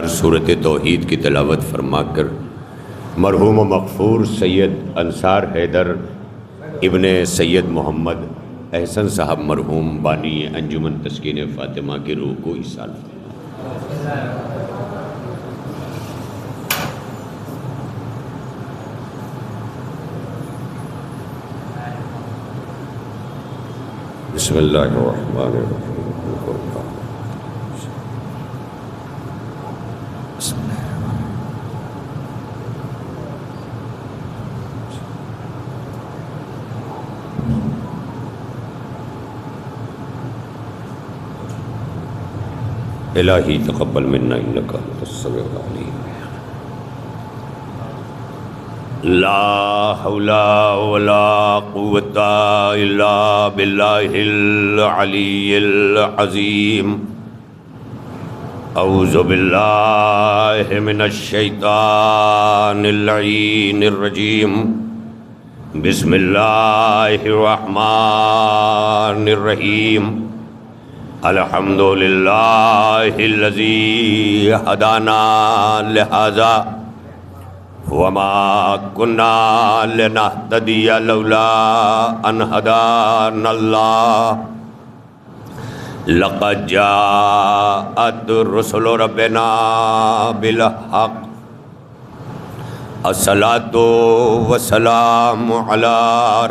صورت توحید کی تلاوت فرما کر مرحوم و مغفور سید انصار حیدر ابن سید محمد احسن صاحب مرحوم بانی انجمن تسکین فاطمہ کی روح کو ایصال فرما۔ بسم اللہ الرحمن الرحیم۔ الہی تقبل منا انک انت السمیع العلیم۔ لا حول ولا قوة الا باللہ العلی العظیم۔ اعوذ باللہ من الشیطان اللعین الرجیم۔ بسم اللہ الرحمن الرحیم۔ الحمد للہ الذی ہدانا لہذا وما كنا لنهتدي لولا ان هدانا الله۔ لقد جاءت رسل ربنا بالحق۔ الصلاة والسلام على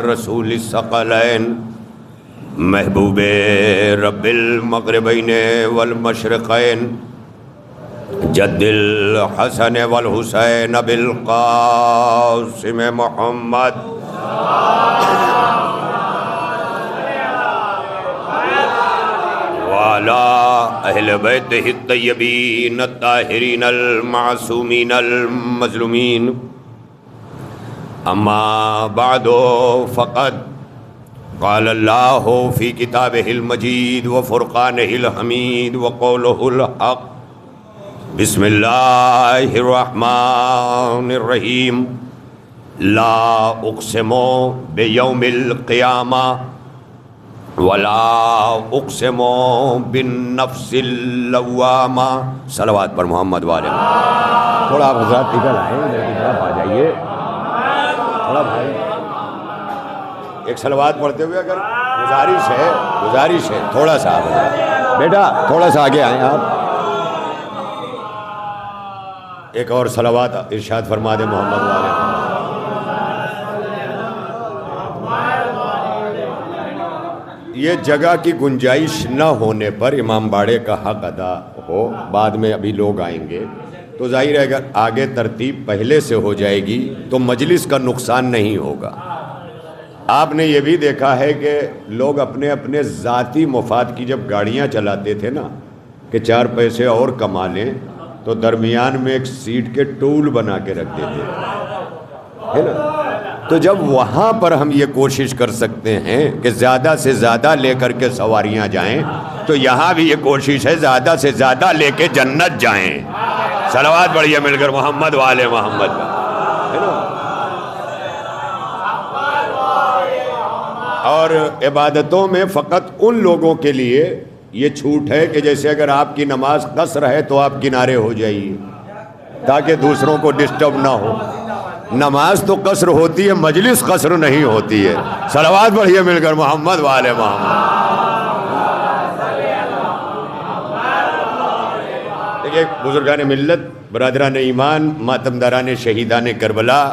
رسول الثقلین محبوب رب المغربین والمشرقین جد الحسن والحسین بالقاسم محمد وعلى اہل بیتہ الطیبین الطاہرین المعصومین المظلومین۔ اما بعد فقد قال اللہ فی کتابہ المجید وفرقانہ الحمید وقولہ الحق۔ بسم اللہ الرحمن الرحیم۔ لا اقسم بیوم القیامہ ولا اقسم بالنفس اللوامہ۔ صلوات پر محمد والے تھوڑا آپ حضرات نکل آئیں، میرے کی طرف آ جائیے تھوڑا بھائی، ایک صلوات پڑھتے ہوئے اگر گزارش ہے تھوڑا سا آپ بیٹا تھوڑا سا آگے آئیں، آپ ایک اور صلوات ارشاد فرما دے محمد والے۔ یہ جگہ کی گنجائش نہ ہونے پر امام باڑے کا حق ادا ہو، بعد میں ابھی لوگ آئیں گے تو ظاہر ہے اگر آگے ترتیب پہلے سے ہو جائے گی تو مجلس کا نقصان نہیں ہوگا۔ آپ نے یہ بھی دیکھا ہے کہ لوگ اپنے اپنے ذاتی مفاد کی جب گاڑیاں چلاتے تھے نا کہ 4 پیسے اور کما لیں تو درمیان میں ایک سیٹ کے ٹول بنا کے رکھ دیتے ہے نا، تو جب وہاں پر ہم یہ کوشش کر سکتے ہیں کہ زیادہ سے زیادہ لے کر کے سواریاں جائیں تو یہاں بھی یہ کوشش ہے زیادہ سے زیادہ لے کے جنت جائیں۔ صلوات پڑھیے مل کر محمد والے محمد ہے نا۔ اور عبادتوں میں فقط ان لوگوں کے لیے یہ چھوٹ ہے کہ جیسے اگر آپ کی نماز قصر ہے تو آپ کنارے ہو جائیے تاکہ دوسروں کو ڈسٹرب نہ ہو۔ نماز تو قصر ہوتی ہے، مجلس قصر نہیں ہوتی ہے۔ صلوات پڑھیے مل کر محمد والے محمد۔ دیکھیے بزرگان ملت، برادران ایمان، ماتمداران شہیدان کربلا،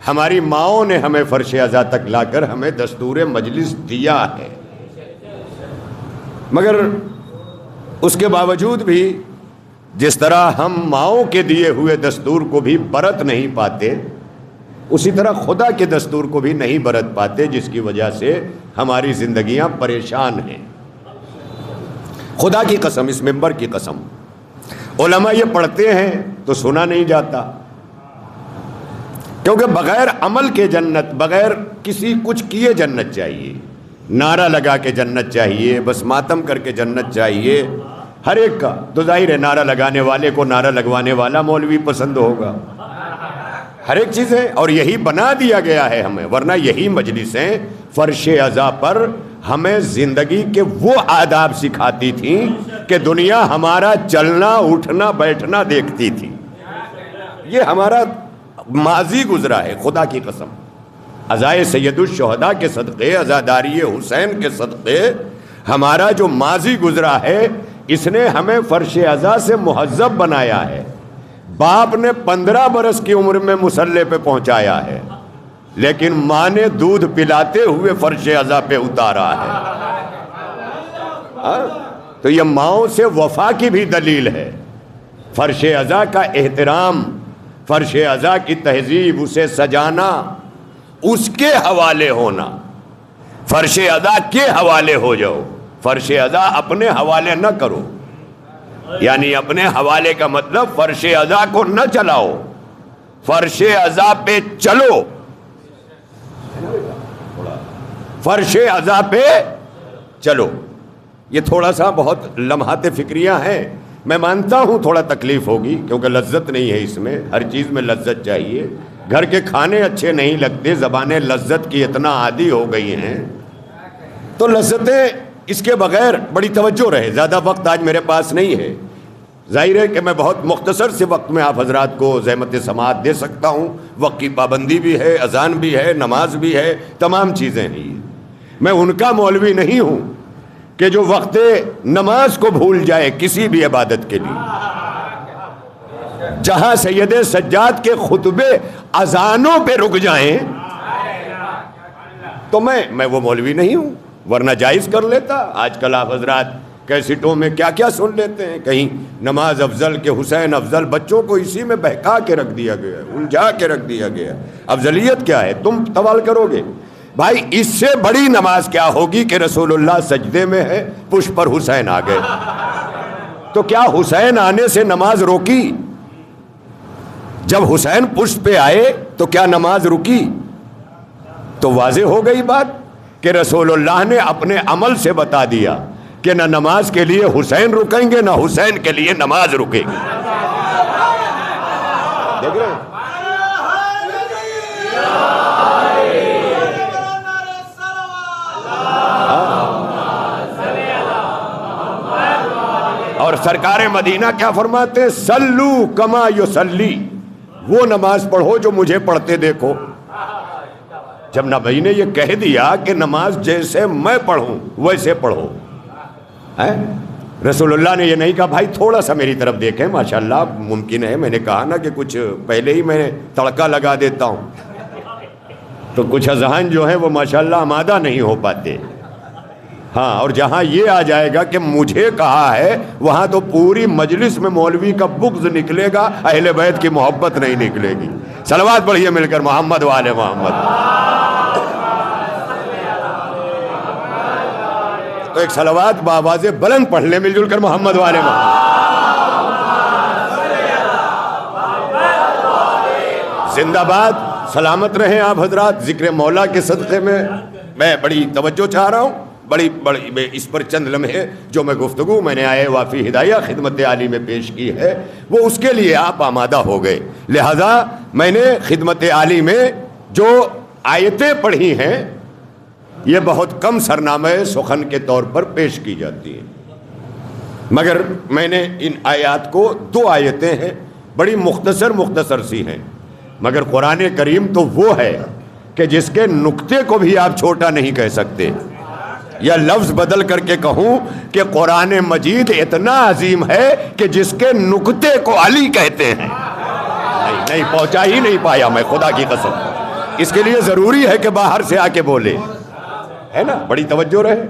ہماری ماؤں نے ہمیں فرش عزا تک لا کر ہمیں دستور مجلس دیا ہے، مگر اس کے باوجود بھی جس طرح ہم ماؤں کے دیے ہوئے دستور کو بھی برت نہیں پاتے، اسی طرح خدا کے دستور کو بھی نہیں برت پاتے، جس کی وجہ سے ہماری زندگیاں پریشان ہیں۔ خدا کی قسم، اس ممبر کی قسم، علماء یہ پڑھتے ہیں تو سنا نہیں جاتا، کیونکہ بغیر عمل کے جنت، بغیر کسی کچھ کیے جنت چاہیے، نعرہ لگا کے جنت چاہیے، بس ماتم کر کے جنت چاہیے ہر ایک کا۔ تو ظاہر ہے نعرہ لگانے والے کو نعرہ لگوانے والا مولوی پسند ہوگا، ہر ایک چیز ہے، اور یہی بنا دیا گیا ہے ہمیں، ورنہ یہی مجلسیں فرش عزا پر ہمیں زندگی کے وہ آداب سکھاتی تھیں کہ دنیا ہمارا چلنا اٹھنا بیٹھنا دیکھتی تھی. یہ ہمارا ماضی گزرا ہے خدا کی قسم. عزائے سید الشہداء کے صدقے, عزاداری حسین کے صدقے ہمارا جو ماضی گزرا ہے اس نے ہمیں فرش عزا سے مہذب بنایا ہے. باپ نے 15 برس کی عمر میں مصلے پہ پہنچایا ہے, لیکن ماں نے دودھ پلاتے ہوئے فرش عزا پہ اتارا ہے. تو یہ ماؤں سے وفا کی بھی دلیل ہے. فرش عزا کا احترام, فرش عزا کی تہذیب, اسے سجانا, اس کے حوالے ہونا. فرش عزا کے حوالے ہو جاؤ, فرش عزا اپنے حوالے نہ کرو. یعنی اپنے حوالے کا مطلب فرش عزا کو نہ چلاؤ, فرش عزا پہ چلو. فرش عزا پہ چلو. یہ تھوڑا سا بہت لمحات فکریہ ہیں, میں مانتا ہوں تھوڑا تکلیف ہوگی کیونکہ لذت نہیں ہے اس میں, ہر چیز میں لذت چاہیے. گھر کے کھانے اچھے نہیں لگتے, زبانیں لذت کی اتنا عادی ہو گئی ہیں, تو لذتیں اس کے بغیر بڑی توجہ رہے. زیادہ وقت آج میرے پاس نہیں ہے, ظاہر ہے کہ میں بہت مختصر سے وقت میں آپ حضرات کو زحمت سماعت دے سکتا ہوں. وقت کی پابندی بھی ہے, اذان بھی ہے, نماز بھی ہے, تمام چیزیں ہیں. میں ان کا مولوی نہیں ہوں کہ جو وقت نماز کو بھول جائے کسی بھی عبادت کے لیے. جہاں سید سجاد کے خطبے اذانوں پہ رک جائیں تو میں وہ مولوی نہیں ہوں, ورنہ جائز کر لیتا. آج کل آپ حضرات کیسٹوں میں کیا کیا سن لیتے ہیں, کہیں نماز افضل کے حسین افضل, بچوں کو اسی میں بہکا کے رکھ دیا گیا, الجھا کے رکھ دیا گیا. افضلیت کیا ہے تم سوال کرو گے. بھائی اس سے بڑی نماز کیا ہوگی کہ رسول اللہ سجدے میں ہے, پشت پر حسین آ گئے, تو کیا حسین آنے سے نماز روکی؟ جب حسین پشت پہ آئے تو کیا نماز رکی؟ تو واضح ہو گئی بات کہ رسول اللہ نے اپنے عمل سے بتا دیا کہ نہ نماز کے لیے حسین رکیں گے, نہ حسین کے لیے نماز رکے گی. دیکھ رہے ہیں اور سرکار مدینہ کیا فرماتے ہیں, سلو کما یصلی, وہ نماز پڑھو جو مجھے پڑھتے دیکھو. جب نبی نے یہ کہہ دیا کہ نماز جیسے میں پڑھوں ویسے پڑھو, رسول اللہ نے یہ نہیں کہا بھائی تھوڑا سا میری طرف دیکھیں, ماشاءاللہ ممکن ہے, میں نے کہا نا کہ کچھ پہلے ہی میں تڑکا لگا دیتا ہوں, تو کچھ اذہان جو ہیں وہ ماشاءاللہ آمادہ نہیں ہو پاتے. ہاں, اور جہاں یہ آ جائے گا کہ مجھے کہا ہے, وہاں تو پوری مجلس میں مولوی کا بغض نکلے گا, اہل بیت کی محبت نہیں نکلے گی. صلوات پڑھیے مل کر محمد و آل محمد. تو ایک صلوات بآواز بلند پڑھ لیں مل جل کر محمد و آل محمد. زندہ باد, سلامت رہیں آپ حضرات. ذکر مولا کے صدقے میں بڑی توجہ چاہ رہا ہوں, بڑی اس پر چند لمحے جو میں گفتگو میں نے آئے وافی ہدایہ خدمت عالی میں پیش کی ہے, وہ اس کے لیے آپ آمادہ ہو گئے. لہذا میں نے خدمت عالی میں جو آیتیں پڑھی ہیں یہ بہت کم سرنامہ سخن کے طور پر پیش کی جاتی ہیں, مگر میں نے ان آیات کو, 2 آیتیں ہیں بڑی مختصر سی ہیں, مگر قرآن کریم تو وہ ہے کہ جس کے نقطے کو بھی آپ چھوٹا نہیں کہہ سکتے. یا لفظ بدل کر کے کہوں کہ قرآن مجید اتنا عظیم ہے کہ جس کے نقطے کو علی کہتے ہیں. نہیں پہنچا ہی نہیں پایا میں خدا کی قسم. اس کے لیے ضروری ہے کہ باہر سے آ کے بولے, ہے نا, بڑی توجہ رہے.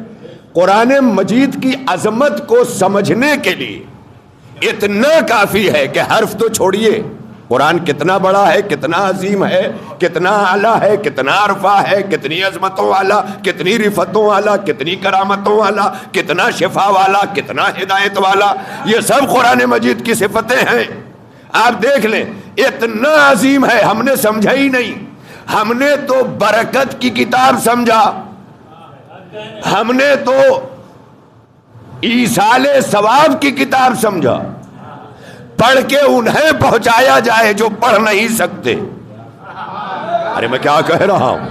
قرآن مجید کی عظمت کو سمجھنے کے لیے اتنا کافی ہے کہ حرف تو چھوڑیے, قرآن کتنا بڑا ہے, کتنا عظیم ہے, کتنا اعلیٰ ہے, کتنا عرفہ ہے, کتنی عظمتوں والا, کتنی رفتوں والا, کتنی کرامتوں والا, کتنا شفا والا, کتنا ہدایت والا, یہ سب قرآن مجید کی صفتیں ہیں. آپ دیکھ لیں اتنا عظیم ہے, ہم نے سمجھا ہی نہیں. ہم نے تو برکت کی کتاب سمجھا, ہم نے تو ایصال ثواب کی کتاب سمجھا, پڑھ کے انہیں پہنچایا جائے جو پڑھ نہیں سکتے. ارے میں کیا کہہ رہا ہوں,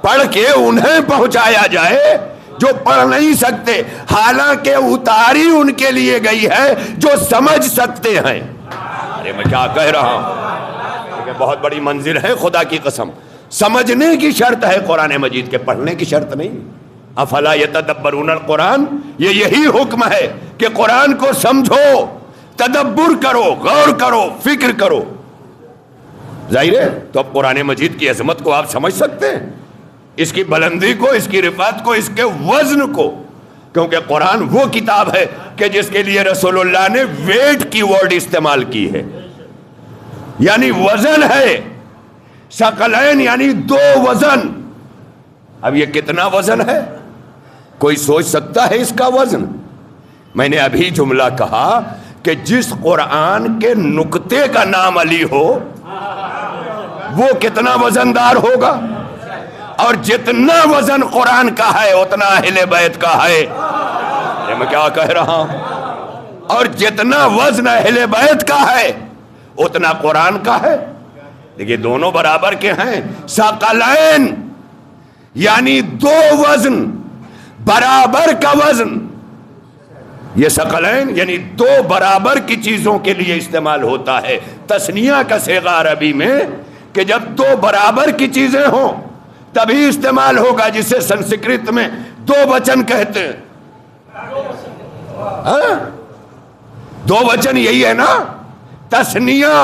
پڑھ کے انہیں پہنچایا جائے جو پڑھ نہیں سکتے، حالانکہ اتاری ان کے لیے گئی ہے جو سمجھ سکتے ہیں۔ ارے میں کیا کہہ رہا ہوں، بہت بڑی منزل ہے خدا کی قسم۔ سمجھنے کی شرط ہے قرآن مجید کے، پڑھنے کی شرط نہیں۔ افلا یتدبرون القرآن، یہی حکم ہے کہ قرآن کو سمجھو، تدبر کرو، غور کرو، فکر کرو۔ ظاہر ہے تو اب قرآن مجید کی عظمت کو آپ سمجھ سکتے ہیں، اس کی بلندی کو، اس کی رفعت کو، اس کے وزن کو، کیونکہ قرآن وہ کتاب ہے کہ جس کے لیے رسول اللہ نے ویٹ کی ورڈ استعمال کی ہے، یعنی وزن ہے، ثقلین یعنی دو وزن۔ اب یہ کتنا وزن ہے، کوئی سوچ سکتا ہے اس کا وزن؟ میں نے ابھی جملہ کہا کہ جس قرآن کے نقطے کا نام علی ہو وہ کتنا وزندار ہوگا، اور جتنا وزن قرآن کا ہے اتنا اہل بیت کا ہے۔ میں کیا کہہ رہا ہوں، اور جتنا وزن اہل بیت کا ہے اتنا قرآن کا ہے۔ دیکھیے دونوں برابر کے ہیں، ثقلین یعنی دو وزن، برابر کا وزن۔ یہ ثقلین یعنی دو برابر کی چیزوں کے لیے استعمال ہوتا ہے، تثنیہ کا صیغہ عربی میں، کہ جب دو برابر کی چیزیں ہوں تبھی استعمال ہوگا، جسے سنسکرت میں دو وچن کہتے ہیں۔ دو وچن یہی ہے نا، تثنیہ،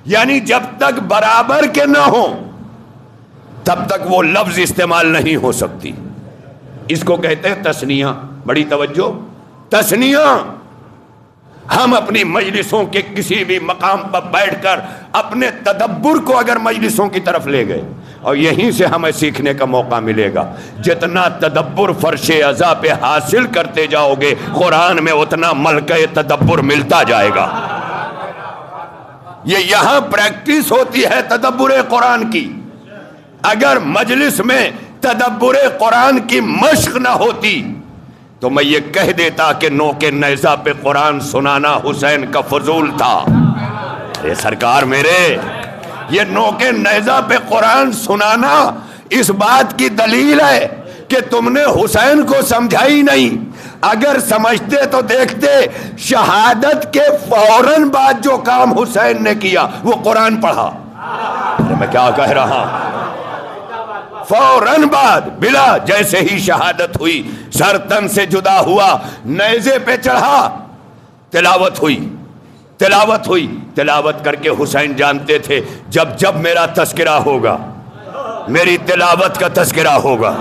یعنی جب تک برابر کے نہ ہوں تب تک وہ لفظ استعمال نہیں ہو سکتی، اس کو کہتے ہیں تثنیہ۔ بڑی توجہ، تثنیہ۔ ہم اپنی مجلسوں کے کسی بھی مقام پر بیٹھ کر اپنے تدبر کو اگر مجلسوں کی طرف لے گئے، اور یہیں سے ہمیں سیکھنے کا موقع ملے گا، جتنا تدبر فرش عزا پہ حاصل کرتے جاؤ گے قرآن میں اتنا ملکہ تدبر ملتا جائے گا۔ یہ یہاں پریکٹس ہوتی ہے تدبر قرآن کی۔ اگر مجلس میں تدبر قرآن کی مشق نہ ہوتی تو میں یہ کہہ دیتا کہ نوک نیزہ پہ قرآن سنانا حسین کا فضول تھا۔ اے سرکار میرے، یہ نوک نیزہ پہ قرآن سنانا اس بات کی دلیل ہے کہ تم نے حسین کو سمجھائی نہیں۔ اگر سمجھتے تو دیکھتے شہادت کے فوراً بعد جو کام حسین نے کیا وہ قرآن پڑھا۔ میں کیا کہہ رہا ہوں، فوراً بعد، بلا جیسے ہی شہادت ہوئی، سر تن سے جدا ہوا، نیزے پہ چڑھا، تلاوت ہوئی، تلاوت ہوئی۔ تلاوت کر کے حسین جانتے تھے جب جب میرا تذکرہ ہوگا، میری تلاوت کا تذکرہ ہوگا،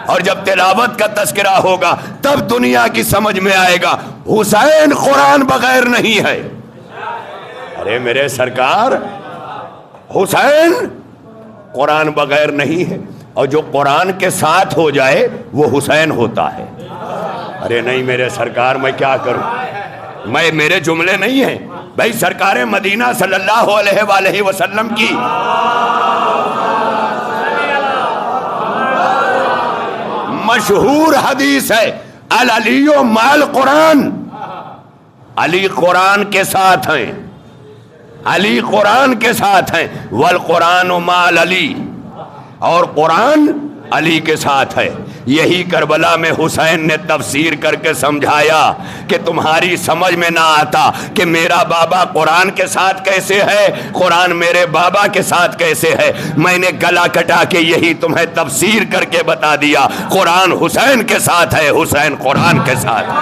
اور جب تلاوت کا تذکرہ ہوگا تب دنیا کی سمجھ میں آئے گا حسین قرآن بغیر نہیں ہے۔ ارے میرے سرکار، حسین قرآن بغیر نہیں ہے، اور جو قرآن کے ساتھ ہو جائے وہ حسین ہوتا ہے۔ ارے نہیں میرے سرکار، میں کیا کروں، میرے جملے نہیں ہیں بھائی، سرکار مدینہ صلی اللہ علیہ وآلہ وسلم کی مشہور حدیث ہے، العلی مال قرآن، علی قرآن کے ساتھ ہیں، علی قرآن کے ساتھ ہیں، والقرآن مال علی، اور قرآن علی کے ساتھ ہے۔ یہی کربلا میں حسین نے تفسیر کر کے سمجھایا کہ تمہاری سمجھ میں نہ آتا کہ میرا بابا قرآن کے ساتھ کیسے ہے، قرآن میرے بابا کے ساتھ کیسے ہے، میں نے گلا کٹا کے یہی تمہیں تفسیر کر کے بتا دیا، قرآن حسین کے ساتھ ہے، حسین قرآن کے ساتھ ہے۔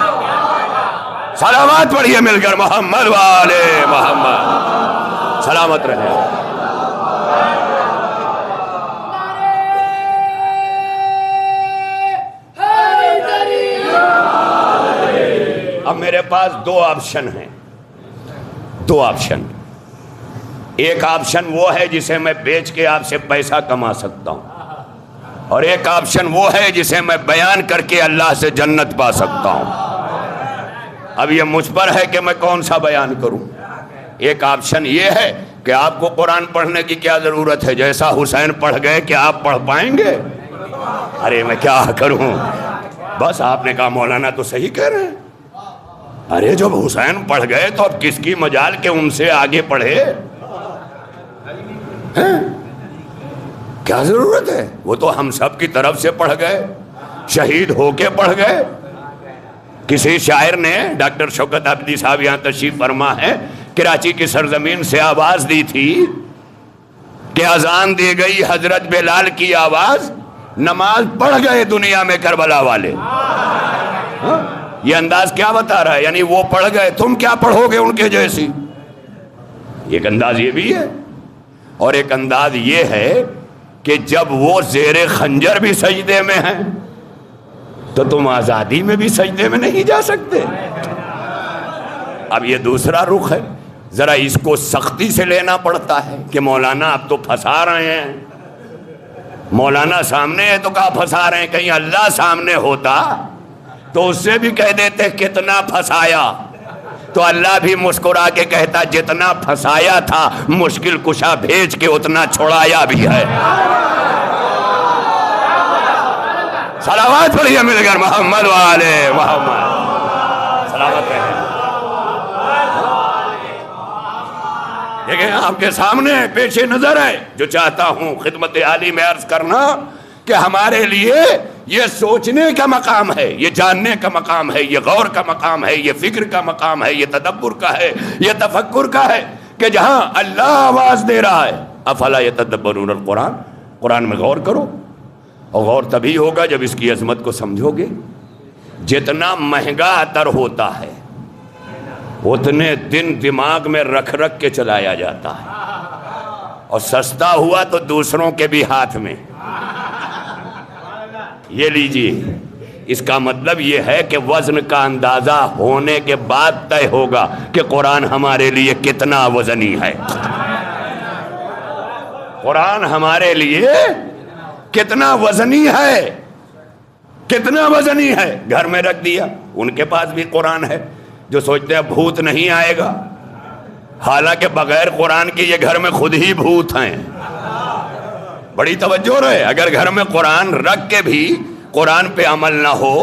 سلامات پڑھیے مل کر، محمد والے محمد، سلامت رہے۔ اب میرے پاس دو آپشن ہیں، دو آپشن۔ ایک آپشن وہ ہے جسے میں بیچ کے آپ سے پیسہ کما سکتا ہوں، اور ایک آپشن وہ ہے جسے میں بیان کر کے اللہ سے جنت پا سکتا ہوں۔ اب یہ مجھ پر ہے کہ میں کون سا بیان کروں۔ ایک آپشن یہ ہے کہ آپ کو قرآن پڑھنے کی کیا ضرورت ہے، جیسا حسین پڑھ گئے کہ آپ پڑھ پائیں گے؟ ارے میں کیا کروں، بس آپ نے کہا مولانا تو صحیح کہہ رہے ہیں، ارے جب حسین پڑھ گئے تو اب کس کی مجال کہ ان سے آگے پڑھے؟ کیا ضرورت ہے؟ وہ تو ہم سب کی طرف سے پڑھ گئے، شہید ہو کے پڑھ گئے۔ کسی شاعر نے، ڈاکٹر شوکت عابدی صاحب یہاں تشریف فرما ہے، کراچی کی سرزمین سے آواز دی تھی کہ اذان دی گئی حضرت بلال کی آواز، نماز پڑھ گئے دنیا میں کربلا والے۔ یہ انداز کیا بتا رہا ہے؟ یعنی وہ پڑھ گئے، تم کیا پڑھو گے ان کے جیسی؟ ایک انداز یہ بھی ہے، اور ایک انداز یہ ہے کہ جب وہ زیر خنجر بھی سجدے میں ہیں تو تم آزادی میں بھی سجدے میں نہیں جا سکتے۔ اب یہ دوسرا رخ ہے، ذرا اس کو سختی سے لینا پڑتا ہے کہ مولانا اب تو پھنسا رہے ہیں، مولانا سامنے ہے تو کہا پھنسا رہے ہیں، کہیں اللہ سامنے ہوتا تو اس سے بھی کہہ دیتے کتنا پھنسایا، تو اللہ بھی مسکرا کے کہتا جتنا پھنسایا تھا مشکل کشا بھیج کے اتنا چھڑایا بھی ہے۔ صلوات پڑھیے مل کر محمد والے محمد، سلامت رہے۔ دیکھیں آپ کے سامنے پیش نظر ہے، جو چاہتا ہوں خدمت عالی میں عرض کرنا کہ ہمارے لیے یہ سوچنے کا مقام ہے، یہ جاننے کا مقام ہے، یہ غور کا مقام ہے، یہ فکر کا مقام ہے، یہ تدبر کا ہے، یہ تفکر کا ہے کہ جہاں اللہ آواز دے رہا ہے افلا یتدبرون القرآن، قرآن میں غور کرو، اور غور تبھی ہوگا جب اس کی عظمت کو سمجھو گے۔ جتنا مہنگا عطر ہوتا ہے اتنے دن دماغ میں رکھ رکھ کے چلایا جاتا ہے، اور سستا ہوا تو دوسروں کے بھی ہاتھ میں۔ یہ لیجیے، اس کا مطلب یہ ہے کہ وزن کا اندازہ ہونے کے بعد طے ہوگا کہ قرآن ہمارے لیے کتنا وزنی ہے، قرآن ہمارے لیے کتنا وزنی ہے، کتنا وزنی ہے۔ گھر میں رکھ دیا، ان کے پاس بھی قرآن ہے، جو سوچتے ہیں بھوت نہیں آئے گا، حالانکہ بغیر قرآن کے یہ گھر میں خود ہی بھوت ہیں۔ بڑی توجہ رہے، اگر گھر میں قرآن رکھ کے بھی قرآن پہ عمل نہ ہو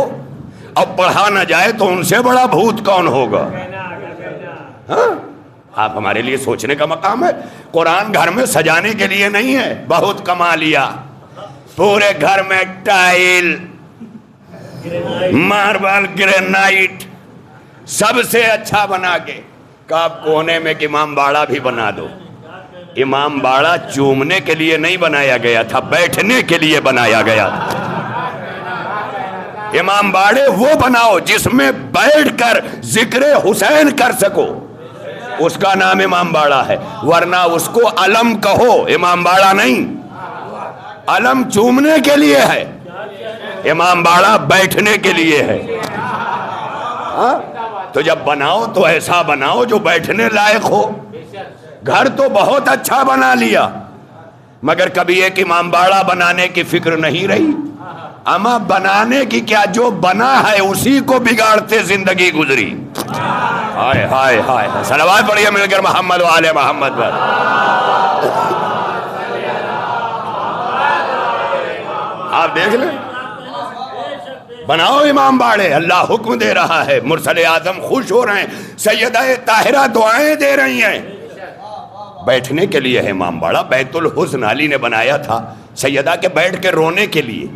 اور پڑھا نہ جائے تو ان سے بڑا بھوت کون ہوگا؟ ہاں، آپ ہمارے لیے سوچنے کا مقام ہے۔ قرآن گھر میں سجانے کے لیے نہیں ہے، بہت کما لیا، پورے گھر میں ٹائل، ماربل، گرینائٹ سب سے اچھا بنا کے کہا کونے میں ایک امام باڑہ بھی بنا دو۔ امام باڑہ چومنے کے لیے نہیں بنایا گیا تھا، بیٹھنے کے لیے بنایا گیا تھا۔ امام باڑے وہ بناؤ جس میں بیٹھ کر ذکر حسین کر سکو، اس کا نام امام باڑہ ہے، ورنہ اس کو علم کہو، امام باڑہ نہیں۔ علم چومنے کے لیے ہے، امام باڑہ بیٹھنے کے لیے ہے۔ تو جب بناؤ تو ایسا بناؤ جو بیٹھنے لائق ہو۔ گھر تو بہت اچھا بنا لیا، مگر کبھی ایک امام باڑہ بنانے کی فکر نہیں رہی۔ اما بنانے کی کیا، جو بنا ہے اسی کو بگاڑتے زندگی گزری۔ ہائے ہائے ہائے، صلوات پڑھیے مل کر محمد والے محمد پر۔ آپ دیکھ لیں، بناؤ امام باڑے، اللہ حکم دے رہا ہے، مرسل اعظم خوش ہو رہے ہیں، سیدہ طاہرہ دعائیں دے رہی ہیں۔ بیٹھنے کے لیے ہے امام باڑہ، بیت الحزن علی نے بنایا تھا سیدہ کے بیٹھ کے رونے کے لیے،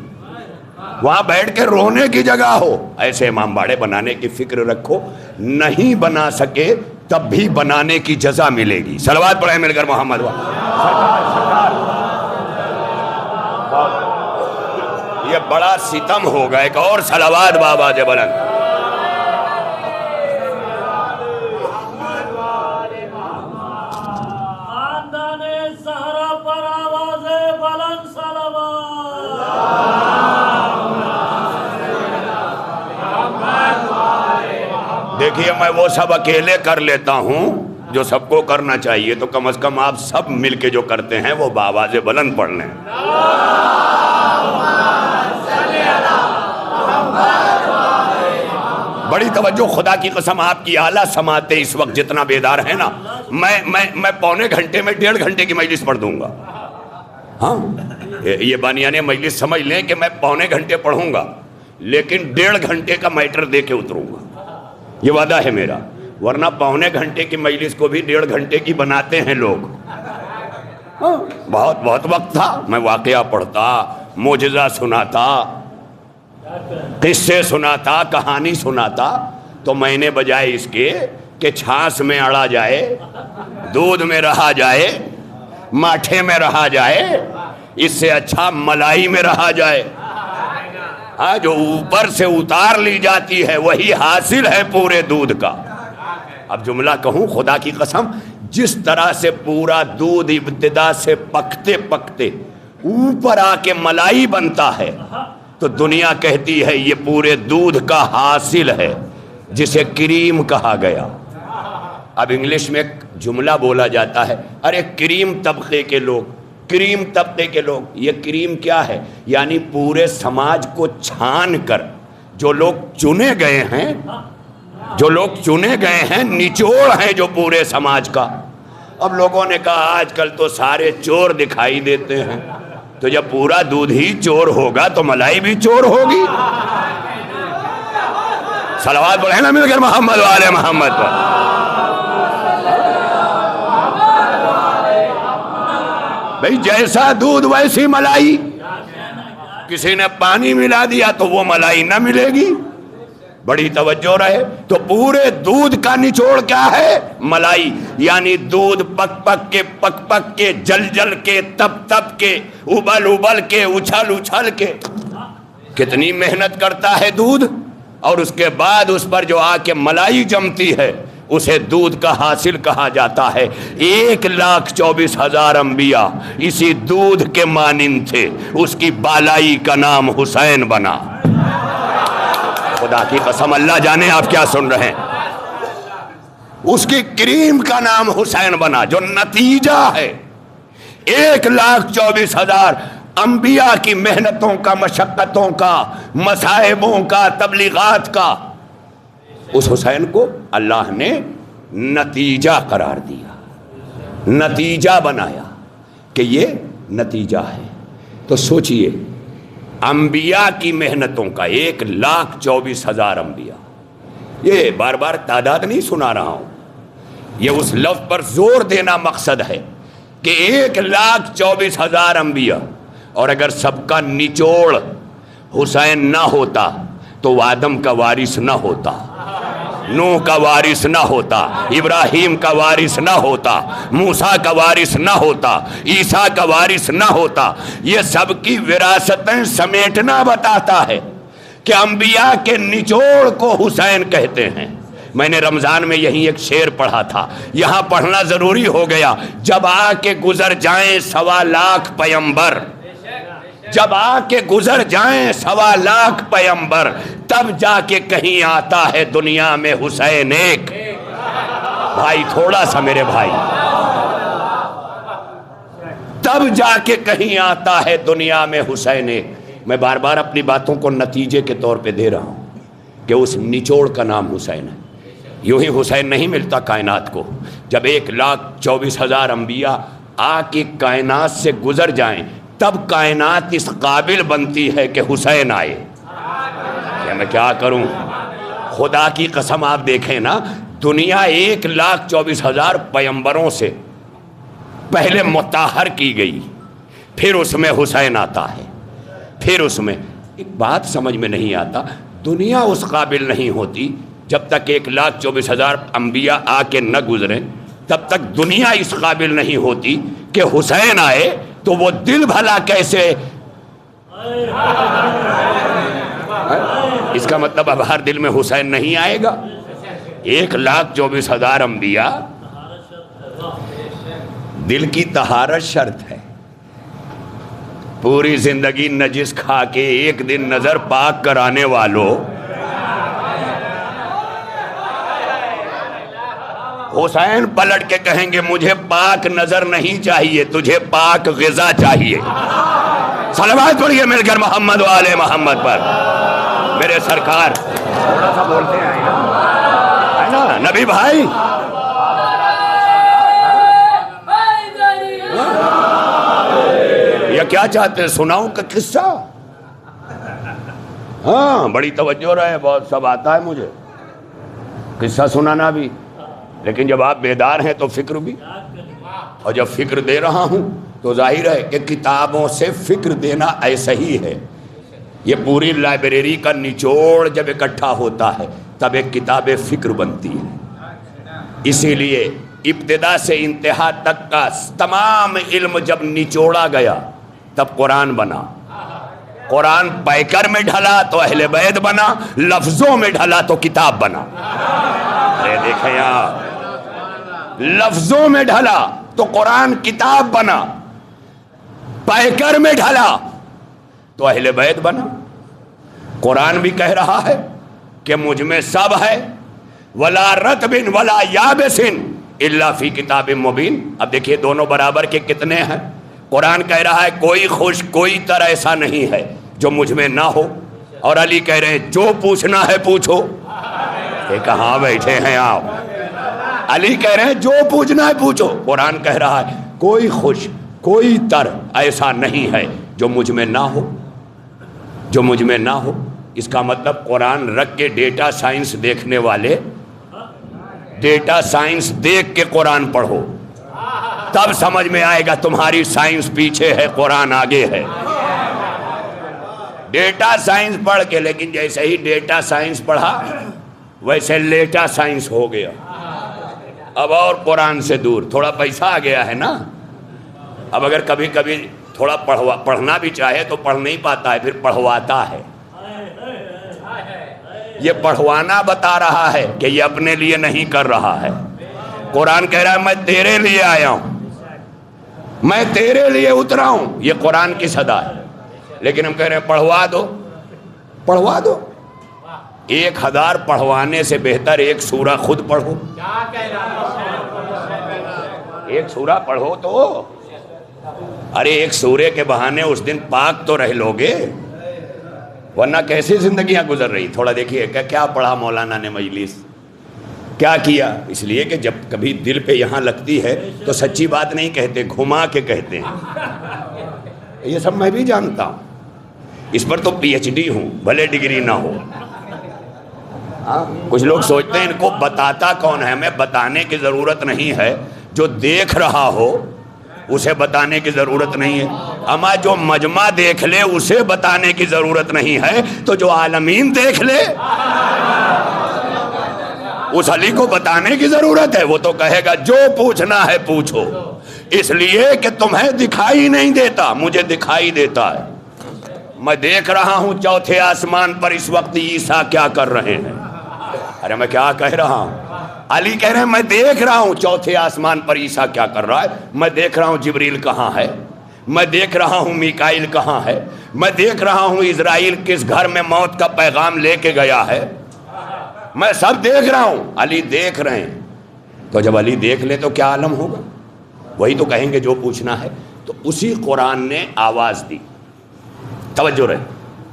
وہاں بیٹھ کے رونے کی جگہ ہو۔ ایسے امام باڑے بنانے کی فکر رکھو، نہیں بنا سکے تب بھی بنانے کی جزا ملے گی۔ صلوات پڑھیں مل کر محمد یہ بڑا ستم ہوگا، ایک اور صلوات بابا جے بلند۔ دیکھیے میں وہ سب اکیلے کر لیتا ہوں جو سب کو کرنا چاہیے، تو کم از کم آپ سب مل کے جو کرتے ہیں وہ بآواز بلند پڑھ لیں۔ بڑی توجہ، خدا کی قسم آپ کی اعلیٰ سماعتیں اس وقت جتنا بیدار ہے نا، میں پونے گھنٹے میں 1.5 گھنٹے کی مجلس پڑھ دوں گا۔ ہاں، یہ بانیان مجلس سمجھ لیں کہ میں پونے گھنٹے پڑھوں گا، لیکن 1.5 گھنٹے کا میٹر دے کے اتروں گا، یہ وعدہ ہے میرا۔ ورنہ پونے گھنٹے کی مجلس کو بھی 1.5 گھنٹے کی بناتے ہیں لوگ۔ بہت بہت وقت تھا، میں واقعہ پڑھتا، معجزہ سناتا، قصے سناتا، کہانی سناتا، تو میں نے بجائے اس کے کہ چھاس میں اڑا جائے، دودھ میں رہا جائے، ماٹھے میں رہا جائے، اس سے اچھا ملائی میں رہا جائے۔ جو اوپر سے اتار لی جاتی ہے وہی حاصل ہے پورے دودھ کا۔ اب جملہ کہوں خدا کی قسم، جس طرح سے پورا دودھ ابتدا سے پکتے پکتے اوپر آ کے ملائی بنتا ہے، تو دنیا کہتی ہے یہ پورے دودھ کا حاصل ہے، جسے کریم کہا گیا۔ اب انگلش میں ایک جملہ بولا جاتا ہے، ارے کریم طبقے کے لوگ، کریم طبقے کے لوگ۔ یہ کریم کیا ہے؟ یعنی پورے سماج کو چھان کر جو لوگ چنے گئے ہیں، جو لوگ چنے گئے ہیں، نچوڑ ہیں جو پورے سماج کا۔ اب لوگوں نے کہا آج کل تو سارے چور دکھائی دیتے ہیں، تو جب پورا دودھ ہی چور ہوگا تو ملائی بھی چور ہوگی۔ صلوات پڑھیں نا مل کر محمد والے محمد پر۔ بھئی جیسا دودھ ویسی ملائی، کسی نے پانی ملا دیا تو وہ ملائی نہ ملے گی، بڑی توجہ رہے۔ تو پورے دودھ کا نچوڑ کیا ہے؟ ملائی، یعنی دودھ پک پک کے جل جل کے تپ کے ابل ابل کے اچھل اچھل کے کتنی محنت کرتا ہے دودھ، اور اس کے بعد اس پر جو آ کے ملائی جمتی ہے اسے دودھ کا حاصل کہا جاتا ہے۔ 1,24,000 انبیاء اسی دودھ کے مانند تھے، اس کی بالائی کا نام حسین بنا۔ خدا کی قسم اللہ جانے آپ کیا سن رہے ہیں، اس کی کریم کا نام حسین بنا، جو نتیجہ ہے 1,24,000 انبیاء کی محنتوں کا، مشقتوں کا، مصائبوں کا، تبلیغات کا۔ اس حسین کو اللہ نے نتیجہ قرار دیا، نتیجہ بنایا کہ یہ نتیجہ ہے۔ تو سوچئے انبیاء کی محنتوں کا 1,24,000 انبیاء، یہ بار بار تعداد نہیں سنا رہا ہوں، یہ اس لفظ پر زور دینا مقصد ہے کہ 1,24,000 انبیاء، اور اگر سب کا نچوڑ حسین نہ ہوتا تو آدم کا وارث نہ ہوتا، نوح کا وارث نہ ہوتا، ابراہیم کا وارث نہ ہوتا، موسیٰ کا وارث نہ ہوتا، عیسیٰ کا وارث نہ ہوتا۔ یہ سب کی وراثتیں سمیٹنا بتاتا ہے کہ انبیاء کے نچوڑ کو حسین کہتے ہیں۔ میں نے رمضان میں یہیں ایک شعر پڑھا تھا، یہاں پڑھنا ضروری ہو گیا۔ جب آ کے گزر جائیں 1,25,000 پیمبر، جب آ کے گزر جائیں 1,25,000 پیمبر، تب جا کے کہیں آتا ہے دنیا میں حسین ایک۔ بھائی تھوڑا سا میرے بھائی، تب جا کے کہیں آتا ہے دنیا میں حسین ایک۔ میں بار بار اپنی باتوں کو نتیجے کے طور پہ دے رہا ہوں کہ اس نچوڑ کا نام حسین ہے۔ یوں ہی حسین نہیں ملتا کائنات کو، جب 1,24,000 انبیاء آ کے کائنات سے گزر جائیں تب کائنات اس قابل بنتی ہے کہ حسین آئے۔ میں کیا کروں، خدا کی قسم آپ دیکھیں نا، دنیا 1,24,000 پیمبروں سے پہلے مطہر کی گئی، پھر اس میں حسین آتا ہے۔ پھر اس میں ایک بات سمجھ میں نہیں آتا، دنیا اس قابل نہیں ہوتی جب تک 1,24,000 انبیاء آ کے نہ گزریں، تب تک دنیا اس قابل نہیں ہوتی کہ حسین آئے تو وہ دل بھلا کیسے۔ اس کا مطلب اب ہر دل میں حسین نہیں آئے گا۔ 1,24,000 انبیاء، دل کی طہارت شرط ہے۔ پوری زندگی نجس کھا کے ایک دن نظر پاک کرانے والوں، حسین پلٹ کے کہیں گے مجھے پاک نظر نہیں چاہیے، تجھے پاک غذا چاہیے۔ صلوات پڑھیے مل کر محمد والے محمد پر۔ میرے سرکار تھوڑا سا بولتے ہیں ہے نا نبی بھائی، یہ کیا چاہتے ہیں سناؤں کا قصہ؟ ہاں بڑی توجہ رہے، بہت سب آتا ہے مجھے قصہ سنانا بھی، لیکن جب آپ بیدار ہیں تو فکر بھی، اور جب فکر دے رہا ہوں تو ظاہر ہے کہ کتابوں سے فکر دینا ایسا ہی ہے. یہ پوری لائبریری کا نچوڑ جب اکٹھا ہوتا ہے تب ایک کتاب فکر بنتی ہے. اسی لیے ابتدا سے انتہا تک کا تمام علم جب نچوڑا گیا تب قرآن بنا. قرآن پیکر میں ڈھلا تو اہل بیت بنا، لفظوں میں ڈھلا تو کتاب بنا. ارے دیکھیں آپ، لفظوں میں ڈھلا تو قرآن کتاب بنا، پیکر میں ڈھلا تو اہل بیت بنا. قرآن بھی کہہ رہا ہے کہ مجھ میں سب ہے، ولا رطب ولا یابس الا فی کتاب مبین. اب دیکھیے دونوں برابر کے کتنے ہیں. قرآن کہہ رہا ہے کوئی خشک کوئی تر ایسا نہیں ہے جو مجھ میں نہ ہو، اور علی کہہ رہے ہیں جو پوچھنا ہے پوچھو. کہ کہاں بیٹھے ہیں آپ؟ علی کہہ رہے ہیں جو پوچھنا ہے پوچھو. قرآن کہہ رہا ہے کوئی خشک کوئی تر ایسا نہیں ہے جو مجھ میں نہ ہو، جو مجھ میں نہ ہو. اس کا مطلب قرآن رکھ کے ڈیٹا سائنس دیکھنے والے ڈیٹا سائنس دیکھ کے قرآن پڑھو، تب سمجھ میں آئے گا تمہاری سائنس پیچھے ہے قرآن آگے ہے. ڈیٹا سائنس پڑھ کے، لیکن جیسے ہی ڈیٹا سائنس پڑھا ویسے لیٹا سائنس ہو گیا. اب اور قرآن سے دور. تھوڑا پیسہ آ گیا ہے نا. اب اگر کبھی کبھی تھوڑا پڑھنا بھی چاہے تو پڑھ نہیں پاتا ہے، پھر پڑھواتا ہے. یہ پڑھوانا بتا رہا ہے کہ یہ اپنے لیے نہیں کر رہا ہے. قرآن کہہ رہا ہے میں تیرے لیے آیا ہوں، میں تیرے لیے اترا ہوں. یہ قرآن کی صدا ہے. لیکن ہم کہہ رہے ہیں پڑھوا دو، پڑھوا دو. 1000 پڑھوانے سے بہتر ایک سورہ خود پڑھو. ایک سورہ پڑھو تو. ارے ایک سورے کے بہانے اس دن پاک تو رہ لوگے، ورنہ کیسی زندگیاں گزر رہی. تھوڑا دیکھیے کیا پڑھا مولانا نے مجلس، کیا کیا. اس لیے کہ جب کبھی دل پہ یہاں لگتی ہے تو سچی بات نہیں کہتے، گھما کے کہتے ہیں. یہ سب میں بھی جانتا ہوں. اس پر تو PhD ہوں بھلے ڈگری نہ ہو. کچھ لوگ سوچتے ہیں ان کو بتاتا کون ہے. ہمیں بتانے کی ضرورت نہیں ہے. جو دیکھ رہا ہو اسے بتانے کی ضرورت نہیں ہے. اما جو مجمع دیکھ لے اسے بتانے کی ضرورت نہیں ہے. تو جو عالمین دیکھ لے اس علی کو بتانے کی ضرورت ہے. وہ تو کہے گا جو پوچھنا ہے پوچھو. اس لیے کہ تمہیں دکھائی نہیں دیتا، مجھے دکھائی دیتا ہے. میں دیکھ رہا ہوں چوتھے آسمان پر اس وقت عیسیٰ کیا کر رہے ہیں. ارے میں کیا کہہ رہا ہوں. علی کہہ رہے ہیں میں دیکھ رہا ہوں چوتھے آسمان پر عیسیٰ کیا کر رہا ہے. میں دیکھ رہا ہوں جبریل کہاں ہے، میں دیکھ رہا ہوں میکائیل کہاں ہے، میں دیکھ رہا ہوں اسرائیل کس گھر میں موت کا پیغام لے کے گیا ہے. میں سب دیکھ رہا ہوں. علی دیکھ رہے ہیں. تو جب علی دیکھ لے تو کیا عالم ہوگا. وہی تو کہیں گے جو پوچھنا ہے. تو اسی قرآن نے آواز دی. توجہ رہے،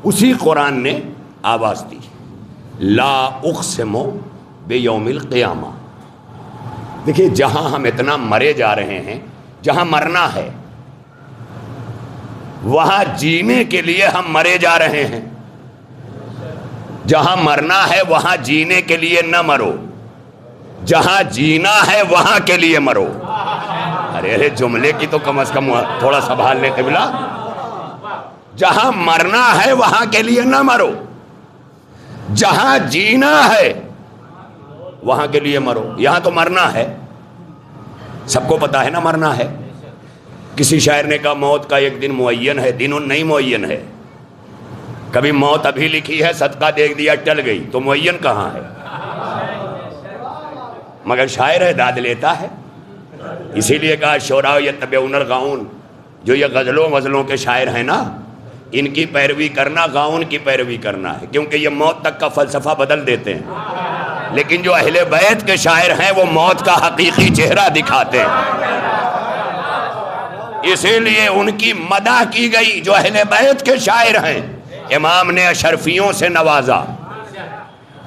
اسی قرآن نے آواز دی لا اقسم بیوم القیامہ. دیکھیے جہاں ہم اتنا مرے جا رہے ہیں، جہاں مرنا ہے وہاں جینے کے لیے ہم مرے جا رہے ہیں. جہاں مرنا ہے وہاں جینے کے لیے نہ مرو، جہاں جینا ہے وہاں کے لیے مرو. ارے جملے کی تو کم از کم تھوڑا سنبھال لے قبلہ. جہاں مرنا ہے وہاں کے لیے نہ مرو، جہاں جینا ہے وہاں کے لیے مرو. یہاں تو مرنا ہے، سب کو پتا ہے نا مرنا ہے. کسی شاعر نے کہا موت کا ایک دن معین ہے، دن نہیں معین ہے. کبھی موت ابھی لکھی ہے، صدقہ دیکھ دیا ٹل گئی، تو معین کہاں ہے. مگر شاعر ہے داد لیتا ہے. اسی لیے کہا شعراء یتبعون الغاؤن. جو یہ غزلوں کے شاعر ہیں نا، ان کی پیروی کرنا غاؤن کی پیروی کرنا ہے، کیونکہ یہ موت تک کا فلسفہ بدل دیتے ہیں. لیکن جو اہل بیت کے شاعر ہیں وہ موت کا حقیقی چہرہ دکھاتے ہیں. اسی لیے ان کی مدح کی گئی. جو اہل بیت کے شاعر ہیں امام نے اشرفیوں سے نوازا.